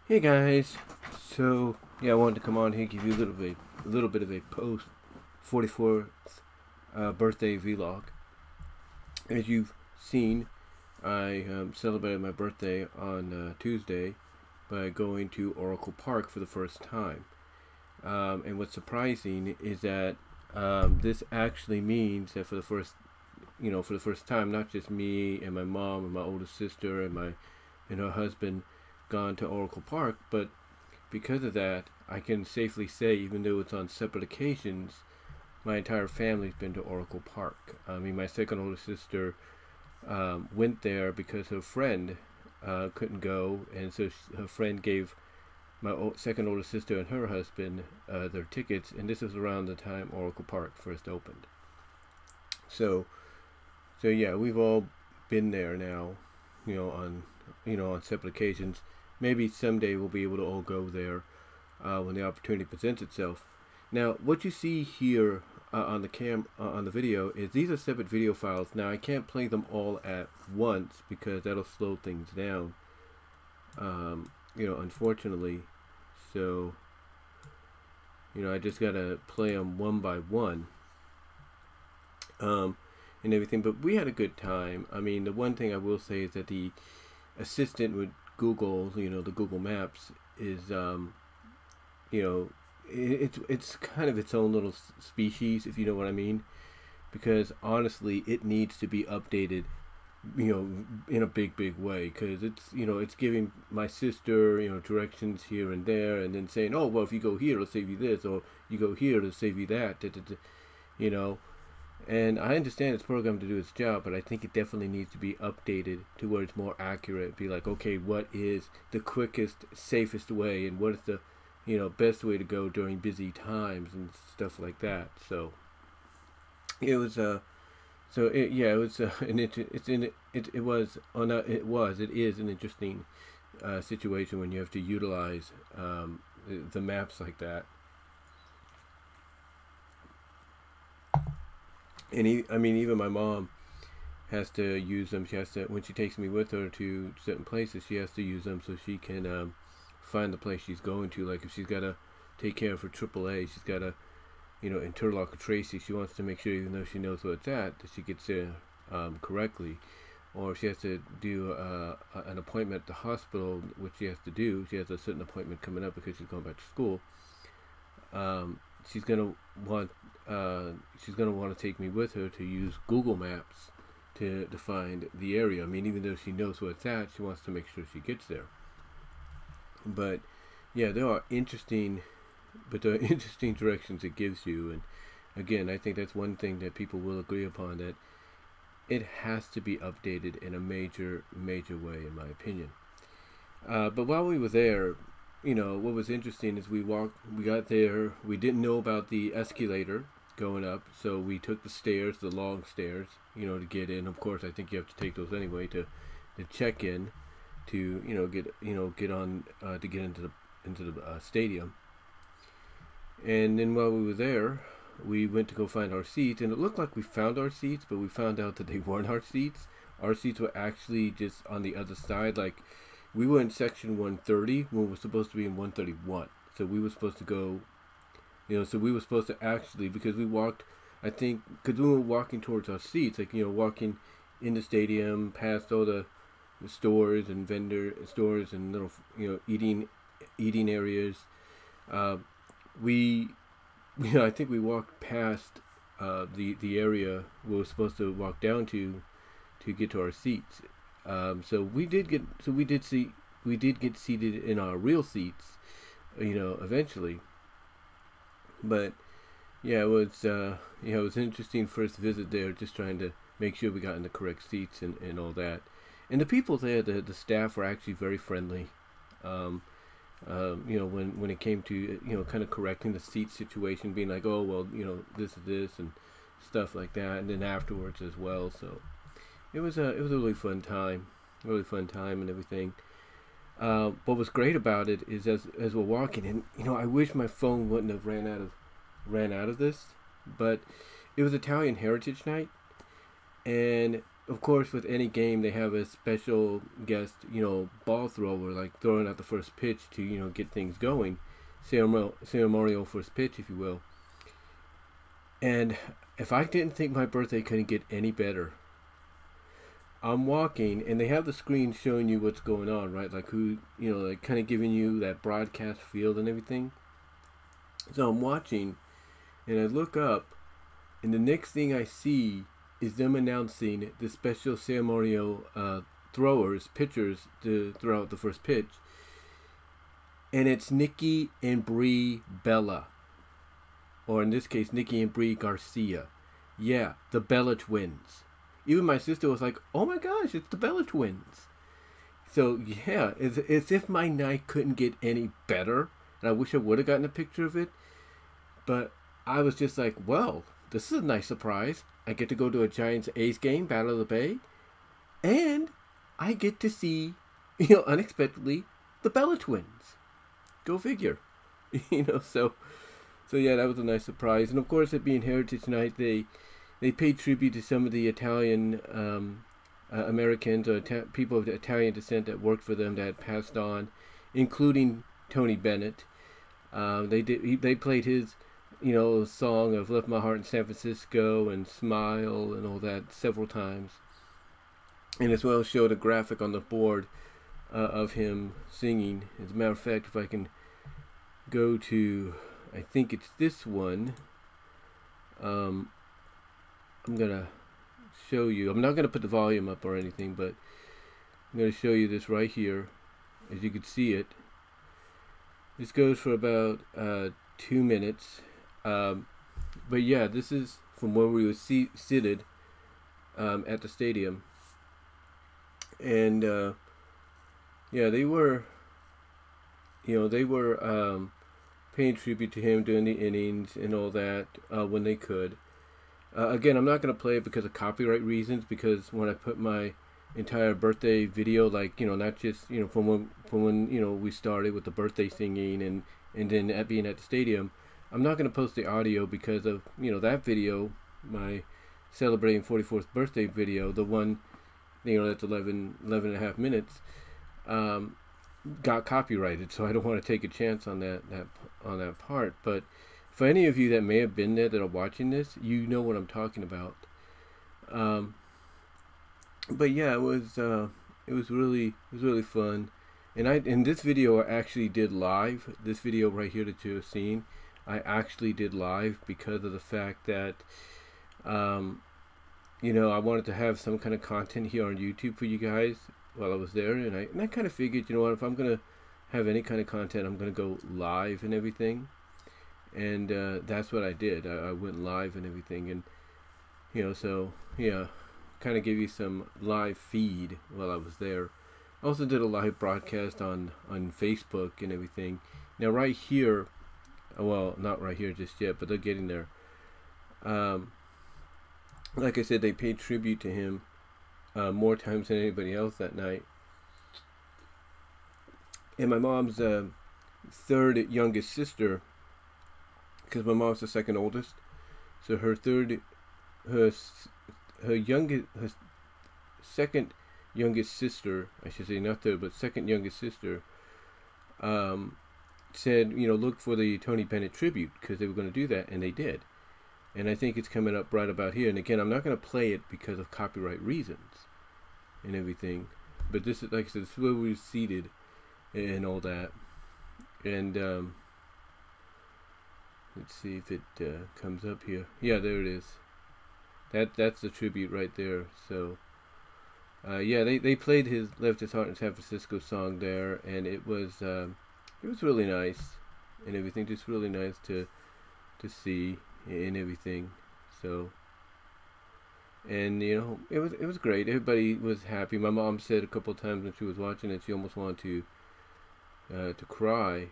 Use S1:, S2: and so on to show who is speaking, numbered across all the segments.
S1: Hey guys, so yeah, I wanted to come on here and give you a little bit of a post 44th birthday vlog. As you've seen, I celebrated my birthday on Tuesday by going to Oracle Park for the first time. And what's surprising is that this actually means that for the first time, not just me and my mom and my older sister and her husband gone to Oracle Park, but because of that, I can safely say, even though it's on separate occasions, my entire family's been to Oracle Park. I mean, my second older sister went there because her friend couldn't go, and so her friend gave my second older sister and her husband their tickets, and this was around the time Oracle Park first opened. So, so yeah, we've all been there now, on separate occasions. Maybe someday we'll be able to all go there when the opportunity presents itself. Now, what you see here on the video is these are separate video files. Now, I can't play them all at once because that'll slow things down. Unfortunately, so I just gotta play them one by one. And everything, but we had a good time. I mean, the one thing I will say is that the assistant with Google, the Google Maps is, it's kind of its own little species, if you know what I mean, because honestly, it needs to be updated, in a big way, because it's giving my sister, directions here and there, and then saying, oh, well, if you go here, it'll save you this, or you go here, it'll save you that, you know. And I understand it's programmed to do its job, but I think it definitely needs to be updated to where it's more accurate. Be like, okay, what is the quickest, safest way, and what is the, best way to go during busy times and stuff like that. So it was it was it is an interesting situation when you have to utilize the maps like that. And even my mom has to use them. She has to, when she takes me with her to certain places, she has to use them so she can find the place she's going to. Like if she's got to take care of her AAA, she's got to, interlock with Tracy. She wants to make sure, even though she knows where it's at, that she gets there correctly. Or if she has to do an appointment at the hospital, which she has to do, she has a certain appointment coming up because she's going back to school. She's gonna want to take me with her to use Google Maps to find the area. I mean, even though she knows where it's at, she wants to make sure she gets there. But yeah, there are interesting directions it gives you. And again, I think that's one thing that people will agree upon, that it has to be updated in a major way, in my opinion. But while we were there, what was interesting is we got there, we didn't know about the escalator going up, so we took the stairs, the long stairs, to get in. Of course, I think you have to take those anyway to check in, to get on to get into the stadium. And then while we were there, we went to go find our seats, and it looked like we found our seats, but we found out that they weren't our seats. Our seats were actually just on the other side. Like, we were in section 130 when we were supposed to be in 131. So we were supposed to go, so we were supposed to actually, because we walked, I think, because we were walking towards our seats, like, walking in the stadium, past all the stores and vendor stores and little, eating areas. I think we walked past the area we were supposed to walk down to get to our seats. So we did get seated in our real seats, eventually. But yeah, it was it was an interesting first visit there, just trying to make sure we got in the correct seats and all that. And the people there, the staff were actually very friendly. When it came to kind of correcting the seat situation, being like, oh well, this is this and stuff like that, and then afterwards as well. So it was a really fun time, and everything. What was great about it is as we're walking, and I wish my phone wouldn't have ran out of this, but it was Italian Heritage Night, and of course, with any game, they have a special guest, ball thrower, like throwing out the first pitch to, get things going. Ceremonial first pitch, if you will. And if I didn't think my birthday couldn't get any better, I'm walking, and they have the screen showing you what's going on, right? Like who, like kind of giving you that broadcast field and everything. So I'm watching, and I look up, and the next thing I see is them announcing the special ceremonial pitchers to throw out the first pitch. And it's Nikki and Brie Bella. Or in this case, Nikki and Brie Garcia. Yeah, the Bella twins. Even my sister was like, oh my gosh, it's the Bella twins. So yeah, it's as if my night couldn't get any better. And I wish I would have gotten a picture of it. But I was just like, well, this is a nice surprise. I get to go to a Giants A's game, Battle of the Bay. And I get to see, unexpectedly, the Bella twins. Go figure. So yeah, that was a nice surprise. And of course, it being Heritage Night, they paid tribute to some of the Italian Americans or people of Italian descent that worked for them that had passed on, including Tony Bennett. They played his song of Left My Heart in San Francisco and Smile and all that several times. And as well showed a graphic on the board of him singing. As a matter of fact, if I can go to, I think it's this one, I'm going to show you. I'm not going to put the volume up or anything, but I'm going to show you this right here. As you can see it. This goes for about 2 minutes. But yeah, this is from where we were seated at the stadium. And yeah, they were paying tribute to him during the innings and all that when they could. Again, I'm not going to play it because of copyright reasons, because when I put my entire birthday video, like, not just, from when we started with the birthday singing and then at being at the stadium, I'm not going to post the audio because of, that video, my celebrating 44th birthday video, the one, that's 11 and a half minutes, got copyrighted, so I don't want to take a chance on that part. But for any of you that may have been there that are watching this, you know what I'm talking about. But yeah, it was really fun. And this video I actually did live. This video right here that you're seeing, I actually did live because of the fact that I wanted to have some kind of content here on YouTube for you guys while I was there, and I kind of figured, if I'm gonna have any kind of content, I'm gonna go live and everything, and that's what I did. I went live and everything, and so yeah, kind of give you some live feed while I was there. I also did a live broadcast on Facebook and everything. Now right here, well, not right here just yet, but they're getting there. Like I said, they paid tribute to him more times than anybody else that night. And my mom's third youngest sister, because my mom's the second oldest, so her second youngest sister, I should say, not third, but second youngest sister, said, look for the Tony Bennett tribute, because they were going to do that, and they did. And I think it's coming up right about here. And again, I'm not going to play it because of copyright reasons and everything. But this is, like I said, this is where we were seated and all that. And let's see if it comes up here. Yeah, there it is. That's the tribute right there. So yeah, they played his Left His Heart in San Francisco song there, and it was really nice and everything. Just really nice to see and everything. So, and it was great. Everybody was happy. My mom said a couple of times when she was watching it, she almost wanted to cry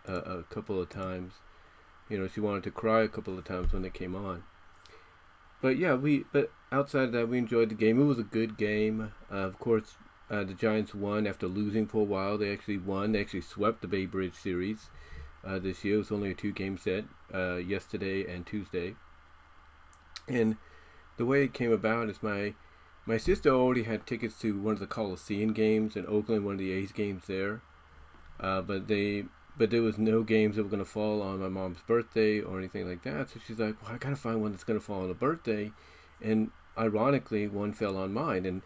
S1: a couple of times. She wanted to cry a couple of times when they came on. But yeah, but outside of that, we enjoyed the game. It was a good game. Of course, the Giants won after losing for a while. They actually won. They actually swept the Bay Bridge series this year. It was only a 2-game set, yesterday and Tuesday. And the way it came about is my My sister already had tickets to one of the Coliseum games in Oakland, one of the A's games there. But there was no games that were going to fall on my mom's birthday or anything like that. So she's like, well, I got to find one that's going to fall on a birthday. And ironically, one fell on mine. And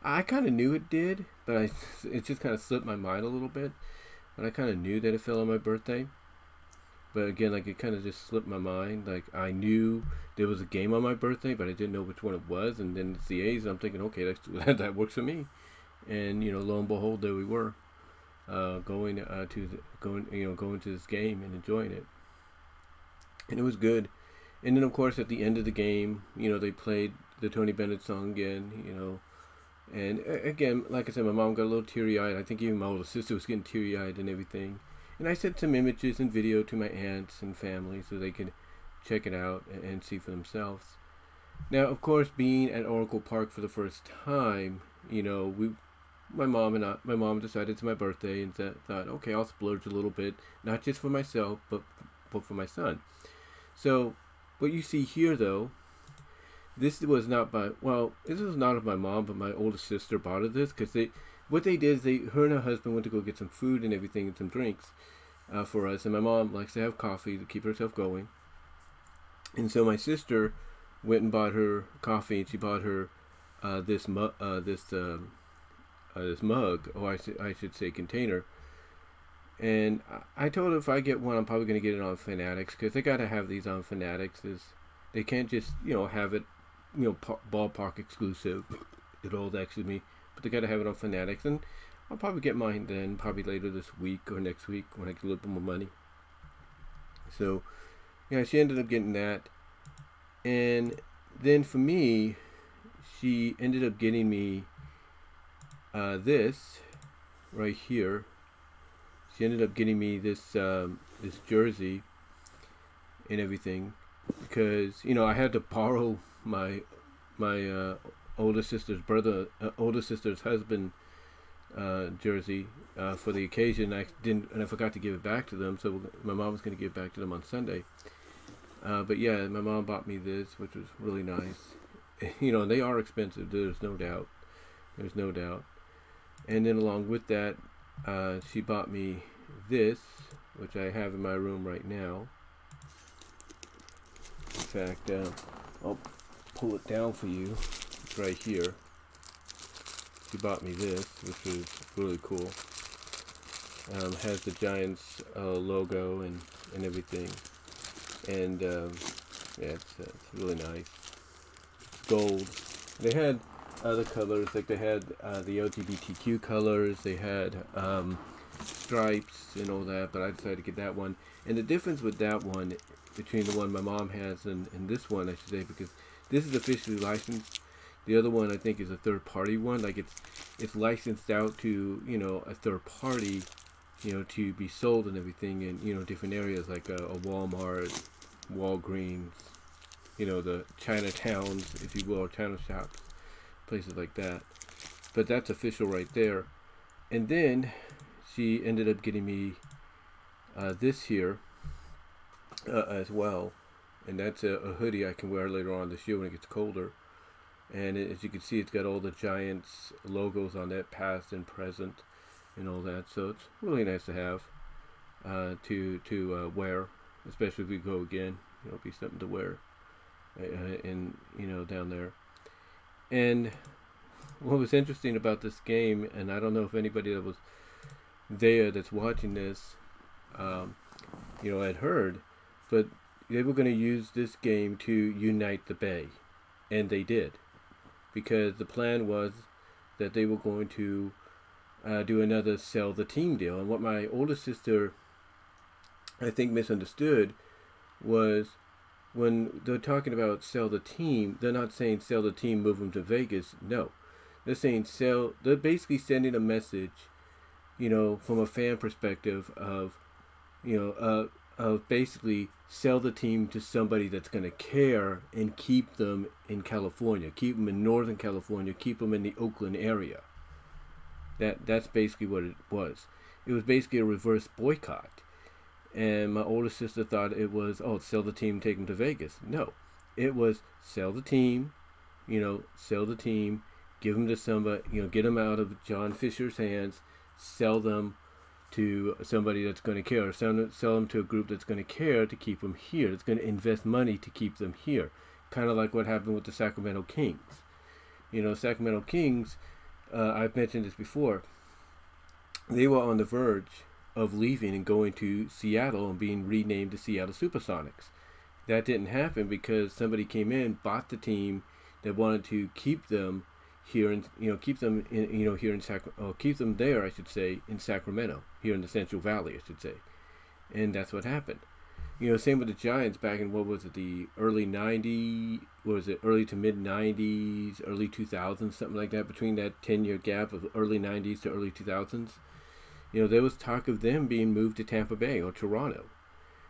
S1: I kind of knew it did, but it just kind of slipped my mind a little bit. But I kind of knew that it fell on my birthday. But again, like, it kind of just slipped my mind. Like, I knew there was a game on my birthday, but I didn't know which one it was. And then it's the A's, and I'm thinking, okay, that works for me. And, you know, lo and behold, there we were. Going to this game and enjoying it, and it was good. And then of course at the end of the game, you know, they played the Tony Bennett song again, you know, and again, like I said, my mom got a little teary-eyed. I think even my older sister was getting teary-eyed and everything. And I sent some images and video to my aunts and family so they could check it out and see for themselves. Now, of course, being at Oracle Park for the first time, you know, my mom decided it's my birthday and thought, okay, I'll splurge a little bit, not just for myself, but for my son. So, what you see here, though, this was not of my mom, but my older sister bought it this, because what they did is her and her husband went to go get some food and everything and some drinks for us, and my mom likes to have coffee to keep herself going. And so my sister went and bought her coffee, and she bought her this mug, or I should say container. And I told her if I get one, I'm probably going to get it on Fanatics, because they got to have these on Fanatics. They can't just, you know, have it, you know, ballpark exclusive. It'll actually be, but they got to have it on Fanatics. And I'll probably get mine then, probably later this week or next week when I get a little bit more money. So, yeah, she ended up getting that. And then for me, she ended up getting me this right here. She ended up getting me this this jersey and everything, because, you know, I had to borrow my older sister's husband jersey for the occasion. I forgot to give it back to them, so my mom was going to give it back to them on Sunday. But yeah, my mom bought me this, which was really nice. You know, they are expensive. There's no doubt. And then along with that, she bought me this, which I have in my room right now. In fact, I'll pull it down for you. It's right here. She bought me this, which is really cool. Has the Giants logo and everything. And yeah, it's really nice. It's gold. They had other colors, like they had the LGBTQ colors, they had stripes and all that, but I decided to get that one. And the difference with that one, between the one my mom has and this one, I should say, because this is officially licensed. The other one, I think, is a third-party one. Like, it's licensed out to, you know, a third party, you know, to be sold and everything in, you know, different areas, like a Walmart, Walgreens, you know, the Chinatowns, if you will, or China shops, places like that. But that's official right there. And then she ended up getting me this here as well, and that's a hoodie I can wear later on this year when it gets colder. And as you can see, it's got all the Giants logos on it, past and present, and all that. So it's really nice to have to wear, especially if we go again. It'll be something to wear, and you know, down there. And what was interesting about this game, and I don't know if anybody that was there that's watching this, you know, had heard, but they were going to use this game to unite the Bay, and they did. Because the plan was that they were going to do another sell the team deal. And what my older sister, I think, misunderstood was when they're talking about sell the team, they're not saying sell the team, move them to Vegas. No. They're saying sell, they're basically sending a message, you know, from a fan perspective of, you know, of basically sell the team to somebody that's going to care and keep them in California, keep them in Northern California, keep them in the Oakland area. That's basically what it was. It was basically a reverse boycott. And my older sister thought it was, oh, sell the team, take them to Vegas. No, it was sell the team, you know, sell the team give them to somebody, get them out of John Fisher's hands, sell them to somebody that's going to care, or sell them to a group that's going to care to keep them here, that's going to invest money to keep them here. Kind of like what happened with the Sacramento Kings. Sacramento Kings, I've mentioned this before, they were on the verge of leaving and going to Seattle and being renamed the Seattle Supersonics. That didn't happen because somebody came in, bought the team that wanted to keep them here, and keep them in, here in keep them there, I should say, in Sacramento, here in the Central Valley, I should say, and that's what happened. Same with the Giants back in, what was it, the early '90s, early to mid '90s, early 2000s, something like that, between that 10-year gap of early '90s to early 2000s. There was talk of them being moved to Tampa Bay or Toronto,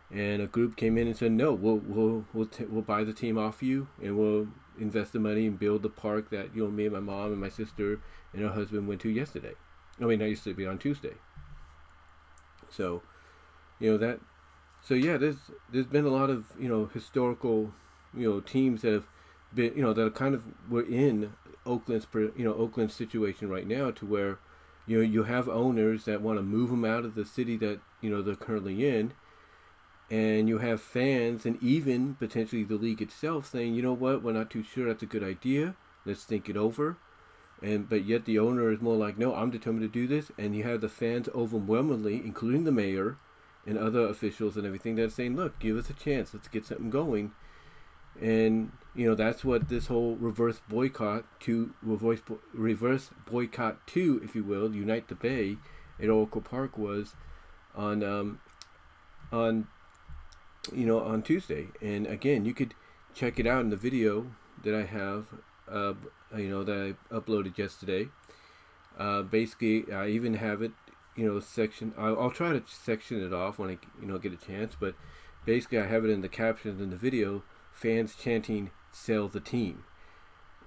S1: and a group came in and said, no, we'll buy the team off you, and we'll invest the money and build the park that me and my mom and my sister and her husband went to yesterday. I mean, not yesterday, but on Tuesday. So, there's been a lot of historical teams that have been that kind of were in Oakland's situation right now, to where you have owners that want to move them out of the city that they're currently in. And you have fans and even potentially the league itself saying, you know what, we're not too sure that's a good idea. Let's think it over. But yet the owner is more like, no, I'm determined to do this. And you have the fans overwhelmingly, including the mayor and other officials and everything, that's saying, look, give us a chance. Let's get something going. And that's what this whole reverse boycott to, if you will, Unite the Bay at Oracle Park was on Tuesday. And again, you could check it out in the video that I have, that I uploaded yesterday. Basically, I even have it, section. I'll try to section it off when I, get a chance. But basically, I have it in the captions in the video. Fans chanting, "Sell the team."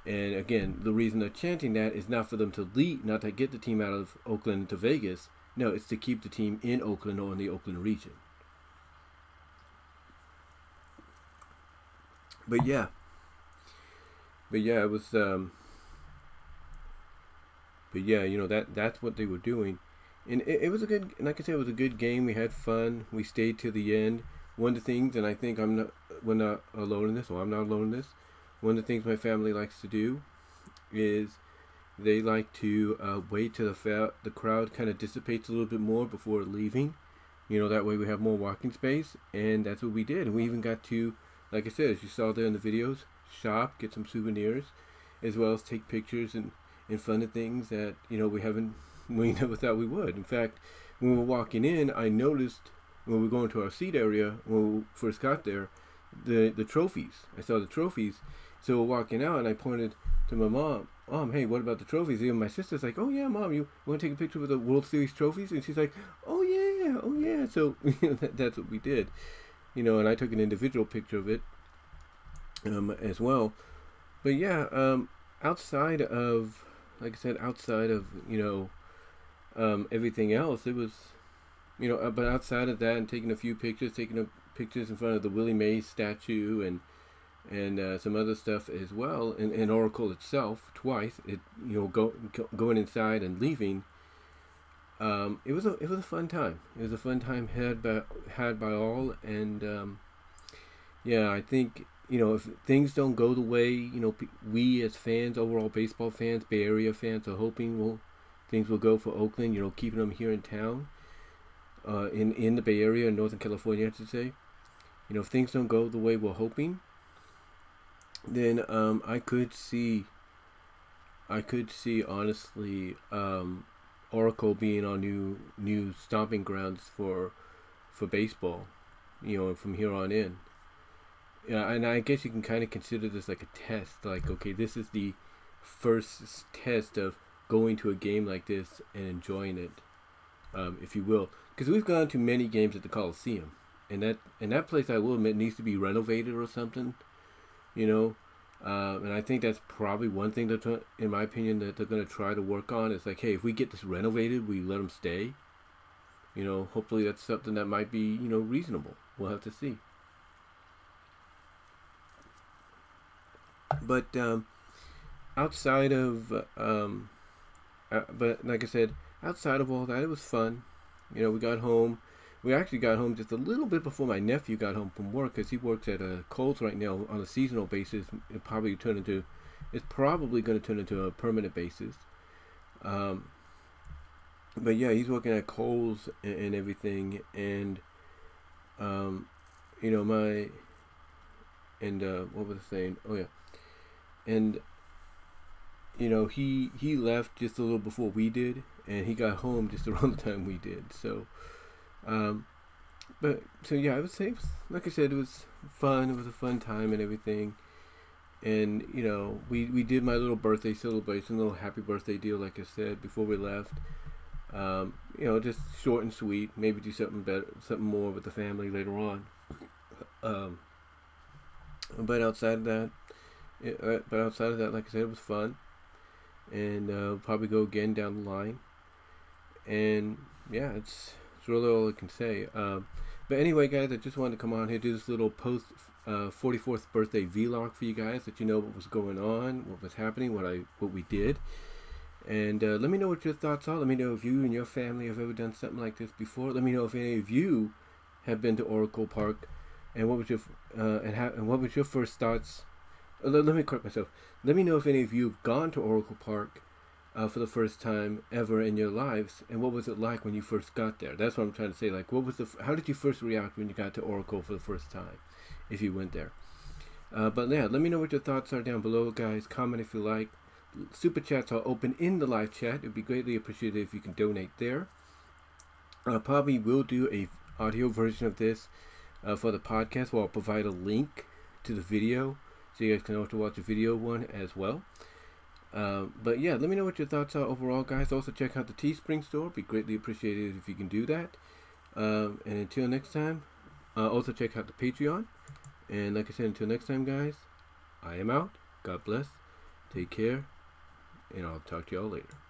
S1: And again, the reason they're chanting that is not for them to leave, not to get the team out of Oakland to Vegas. No, it's to keep the team in Oakland or in the Oakland region. But yeah, it was, that's what they were doing. And it was a good, like I said, it was a good game. We had fun. We stayed to the end. One of the things, and I think we're not alone in this, or I'm not alone in this, one of the things my family likes to do is they like to wait till the crowd kind of dissipates a little bit more before leaving. That way we have more walking space, and that's what we did. And we even got to, like I said, as you saw there in the videos, shop, get some souvenirs, as well as take pictures and fun of things that, we never thought we would. In fact, when we were walking in, I noticed when we were going to our seat area, when we first got there, the trophies. I saw the trophies. So we're walking out, and I pointed to my mom, hey, what about the trophies? And my sister's like, oh yeah, Mom, you want to take a picture with the World Series trophies? And she's like, oh yeah. So that's what we did. And I took an individual picture of it as well. But yeah, outside of, like I said, everything else, it was, but outside of that, and taking a few pictures, pictures in front of the Willie Mays statue and some other stuff as well, and Oracle itself twice, going inside and leaving. It was a fun time. It was a fun time had by all, and I think if things don't go the way we as fans, overall baseball fans, Bay Area fans, are hoping things will go for Oakland. Keeping them here in town, in the Bay Area, in Northern California, I should say. If things don't go the way we're hoping, then I could see honestly Oracle being our new stomping grounds for baseball, from here on in. Yeah, and I guess you can kind of consider this like a test. Like, okay, this is the first test of going to a game like this and enjoying it, if you will. Because we've gone to many games at the Coliseum, and that place, I will admit, needs to be renovated or something, and I think that's probably one thing that, in my opinion, that they're going to try to work on. It's like, hey, if we get this renovated, we let them stay. Hopefully that's something that might be, reasonable. We'll have to see. But outside of but like I said, outside of all that, it was fun. You know, we got home. We actually got home just a little bit before my nephew got home from work because he works at Kohl's right now on a seasonal basis. It's probably going to turn into a permanent basis. Um, but yeah, he's working at Kohl's and everything, and um, you know my and what was I saying? Oh yeah, and you know he left just a little before we did, and he got home just around the time we did. So, um, but so yeah, I would say, like I said, it was fun. It was a fun time and everything. And you know, we did my little birthday celebration, little happy birthday deal, like I said before we left. You know, just short and sweet. Maybe do something better, something more with the family later on. Um, but outside of that, like I said, it was fun, and probably go again down the line. And yeah, it's really all I can say. But anyway, guys, I just wanted to come on here, do this little post 44th birthday vlog for you guys, that you know what was going on, what was happening, what we did. And let me know what your thoughts are. Let me know if you and your family have ever done something like this before. Let me know if any of you have been to Oracle Park, and what was your and what was your first thoughts. Let me correct myself. Let me know if any of you have gone to Oracle Park for the first time ever in your lives, and what was it like when you first got there? That's what I'm trying to say. Like, how did you first react when you got to Oracle for the first time, if you went there? But yeah, let me know what your thoughts are down below, guys. Comment if you like. Super chats are open in the live chat. It would be greatly appreciated if you can donate there. Probably will do a audio version of this for the podcast, where I'll provide a link to the video, so you guys can also watch the video one as well. But yeah, let me know what your thoughts are overall, guys. Also check out the Teespring store. It'd be greatly appreciated if you can do that. And until next time, also check out the Patreon. And like I said, until next time, guys, I am out. God bless. Take care. And I'll talk to y'all later.